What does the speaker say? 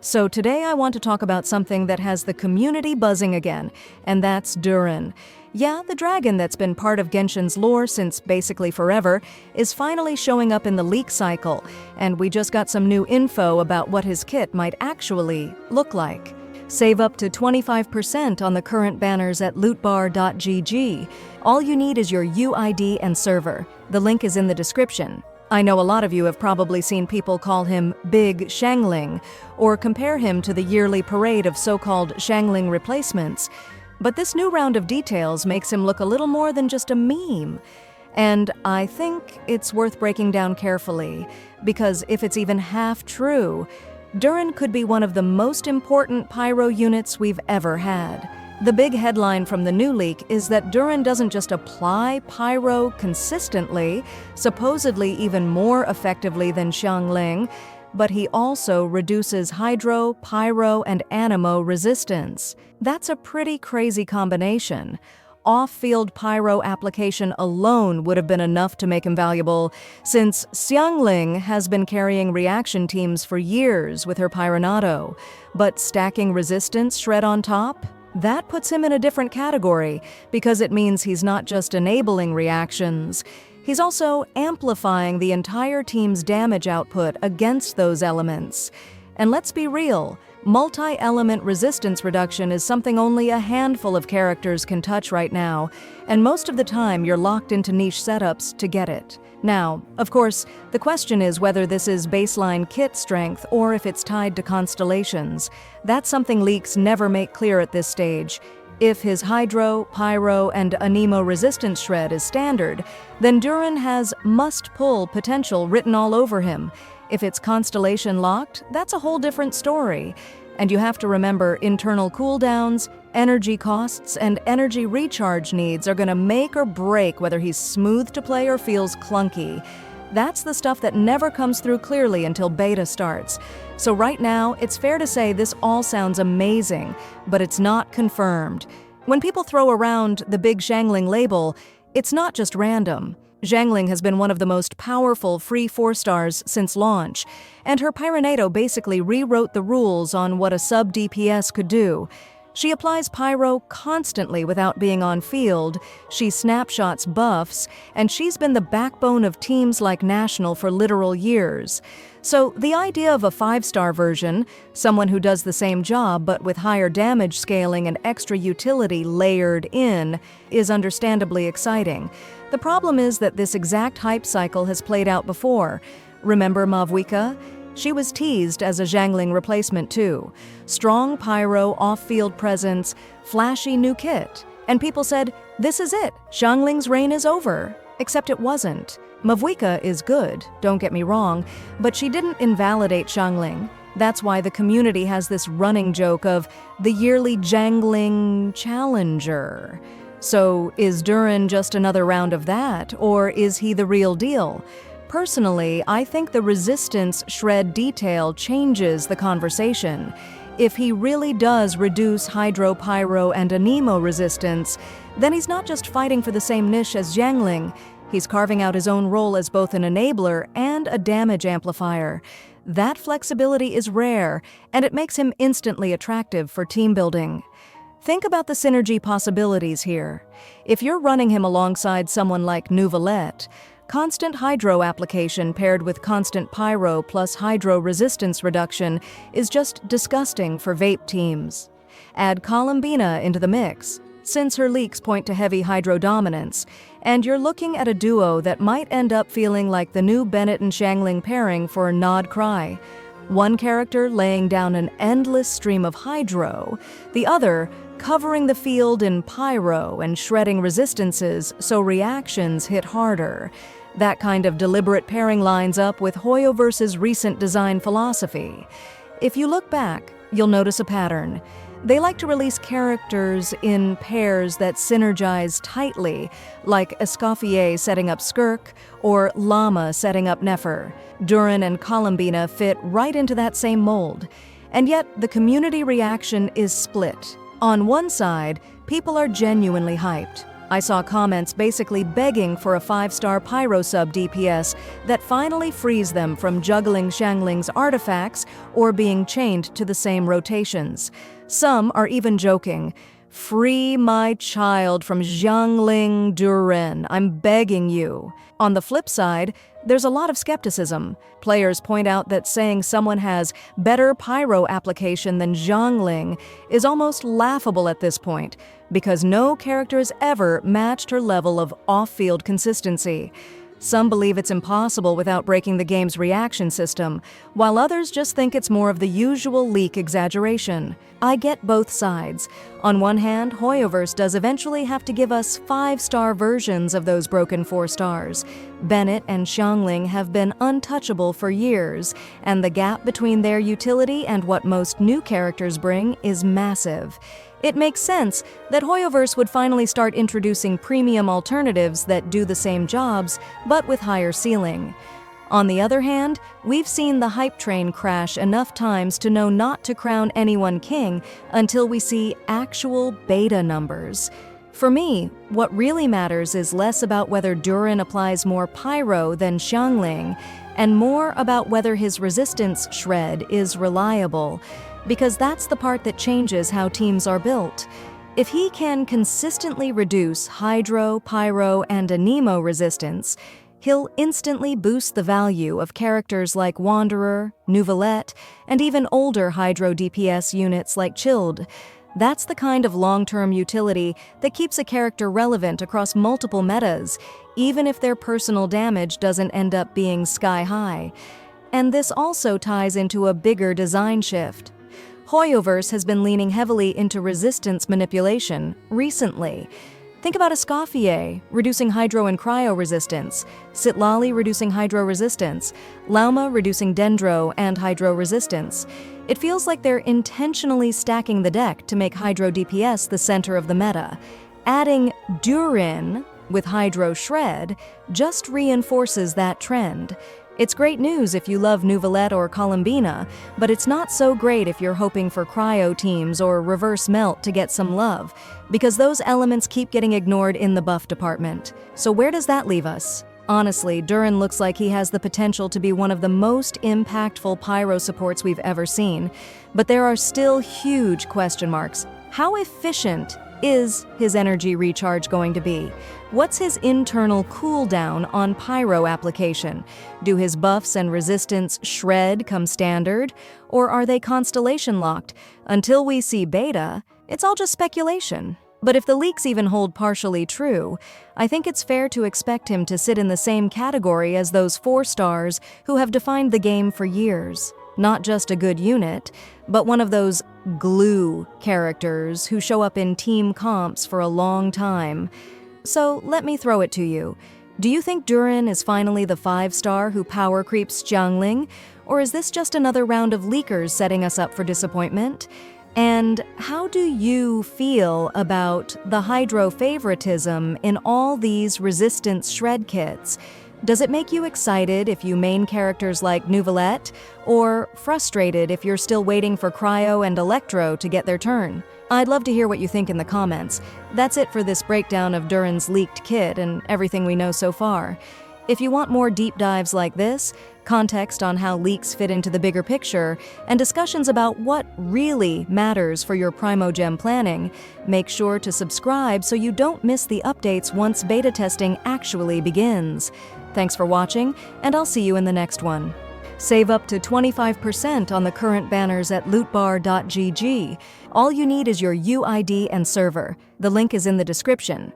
So today I want to talk about something that has the community buzzing again, and that's Durin. Yeah, the dragon that's been part of Genshin's lore since basically forever is finally showing up in the leak cycle, and we just got some new info about what his kit might actually look like. Save up to 25% on the current banners at lootbar.gg. All you need is your UID and server. The link is in the description. I know a lot of you have probably seen people call him Big Xiangling, or compare him to the yearly parade of so-called Xiangling replacements. But this new round of details makes him look a little more than just a meme. And I think it's worth breaking down carefully, because if it's even half true, Durin could be one of the most important pyro units we've ever had. The big headline from the new leak is that Durin doesn't just apply pyro consistently, supposedly even more effectively than Xiangling, but he also reduces hydro, pyro, and anemo resistance. That's a pretty crazy combination. Off-field pyro application alone would have been enough to make him valuable, since Xiangling has been carrying reaction teams for years with her Pyronado. But stacking resistance shred on top? That puts him in a different category, because it means he's not just enabling reactions, he's also amplifying the entire team's damage output against those elements. And let's be real, multi-element resistance reduction is something only a handful of characters can touch right now, and most of the time you're locked into niche setups to get it. Now, of course, the question is whether this is baseline kit strength or if it's tied to constellations. That's something leaks never make clear at this stage. If his hydro, pyro, and anemo resistance shred is standard, then Durin has must-pull potential written all over him. If it's constellation locked, that's a whole different story. And you have to remember internal cooldowns, energy costs, and energy recharge needs are going to make or break whether he's smooth to play or feels clunky. That's the stuff that never comes through clearly until beta starts. So right now, it's fair to say this all sounds amazing, but it's not confirmed. When people throw around the Big Xiangling label, it's not just random. Xiangling has been one of the most powerful free 4-stars since launch, and her Pyronado basically rewrote the rules on what a sub-DPS could do. She applies pyro constantly without being on field, she snapshots buffs, and she's been the backbone of teams like National for literal years. So the idea of a 5-star version, someone who does the same job but with higher damage scaling and extra utility layered in, is understandably exciting. The problem is that this exact hype cycle has played out before. Remember Mavwika? She was teased as a Xiangling replacement too. Strong pyro, off-field presence, flashy new kit. And people said, this is it, Xiangling's reign is over. Except it wasn't. Mavwika is good, don't get me wrong, but she didn't invalidate Xiangling. That's why the community has this running joke of the yearly Xiangling challenger. So is Durin just another round of that, or is he the real deal? Personally, I think the resistance shred detail changes the conversation. If he really does reduce hydro, pyro, and anemo resistance, then he's not just fighting for the same niche as Xiangling, he's carving out his own role as both an enabler and a damage amplifier. That flexibility is rare, and it makes him instantly attractive for team building. Think about the synergy possibilities here. If you're running him alongside someone like Nuvalette, constant hydro application paired with constant pyro plus hydro resistance reduction is just disgusting for vape teams. Add Columbina into the mix, since her leaks point to heavy hydro dominance, and you're looking at a duo that might end up feeling like the new Bennett and Xiangling pairing for Nod Cry. One character laying down an endless stream of hydro, the other covering the field in pyro and shredding resistances so reactions hit harder. That kind of deliberate pairing lines up with Hoyoverse's recent design philosophy. If you look back, you'll notice a pattern. They like to release characters in pairs that synergize tightly, like Escoffier setting up Skirk or Llama setting up Nefer. Durin and Columbina fit right into that same mold. And yet, the community reaction is split. On one side, people are genuinely hyped. I saw comments basically begging for a 5-star Pyro sub DPS that finally frees them from juggling Xiangling's artifacts or being chained to the same rotations. Some are even joking, "Free my child from Xiangling Durin, I'm begging you." On the flip side, there's a lot of skepticism. Players point out that saying someone has better pyro application than Xiangling is almost laughable at this point, because no character has ever matched her level of off-field consistency. Some believe it's impossible without breaking the game's reaction system, while others just think it's more of the usual leak exaggeration. I get both sides. On one hand, Hoyoverse does eventually have to give us 5-star versions of those broken 4 stars. Bennett and Xiangling have been untouchable for years, and the gap between their utility and what most new characters bring is massive. It makes sense that Hoyoverse would finally start introducing premium alternatives that do the same jobs, but with higher ceiling. On the other hand, we've seen the hype train crash enough times to know not to crown anyone king until we see actual beta numbers. For me, what really matters is less about whether Durin applies more pyro than Xiangling, and more about whether his resistance shred is reliable, because that's the part that changes how teams are built. If he can consistently reduce Hydro, Pyro, and Anemo resistance, he'll instantly boost the value of characters like Wanderer, Nouvelette, and even older Hydro DPS units like Chilled. That's the kind of long-term utility that keeps a character relevant across multiple metas, even if their personal damage doesn't end up being sky-high. And this also ties into a bigger design shift. Hoyoverse has been leaning heavily into resistance manipulation recently. Think about Escoffier, reducing Hydro and Cryo resistance, Citlali reducing Hydro resistance, Lauma reducing Dendro and Hydro resistance. It feels like they're intentionally stacking the deck to make Hydro DPS the center of the meta. Adding Durin with Hydro Shred just reinforces that trend. It's great news if you love Nouvelette or Columbina, but it's not so great if you're hoping for Cryo teams or Reverse Melt to get some love, because those elements keep getting ignored in the buff department. So where does that leave us? Honestly, Durin looks like he has the potential to be one of the most impactful pyro supports we've ever seen, but there are still huge question marks. How efficient is his energy recharge going to be? What's his internal cooldown on pyro application? Do his buffs and resistance shred come standard, or are they constellation locked? Until we see beta, it's all just speculation. But if the leaks even hold partially true, I think it's fair to expect him to sit in the same category as those 4 stars who have defined the game for years. Not just a good unit, but one of those glue characters who show up in team comps for a long time. So let me throw it to you. Do you think Durin is finally the 5-star who power creeps Xiangling, or is this just another round of leakers setting us up for disappointment? And how do you feel about the Hydro favoritism in all these resistance shred kits? Does it make you excited if you main characters like Nouvelette, or frustrated if you're still waiting for Cryo and Electro to get their turn? I'd love to hear what you think in the comments. That's it for this breakdown of Durin's leaked kit and everything we know so far. If you want more deep dives like this, context on how leaks fit into the bigger picture, and discussions about what really matters for your Primogem planning, make sure to subscribe so you don't miss the updates once beta testing actually begins. Thanks for watching, and I'll see you in the next one. Save up to 25% on the current banners at lootbar.gg. All you need is your UID and server. The link is in the description.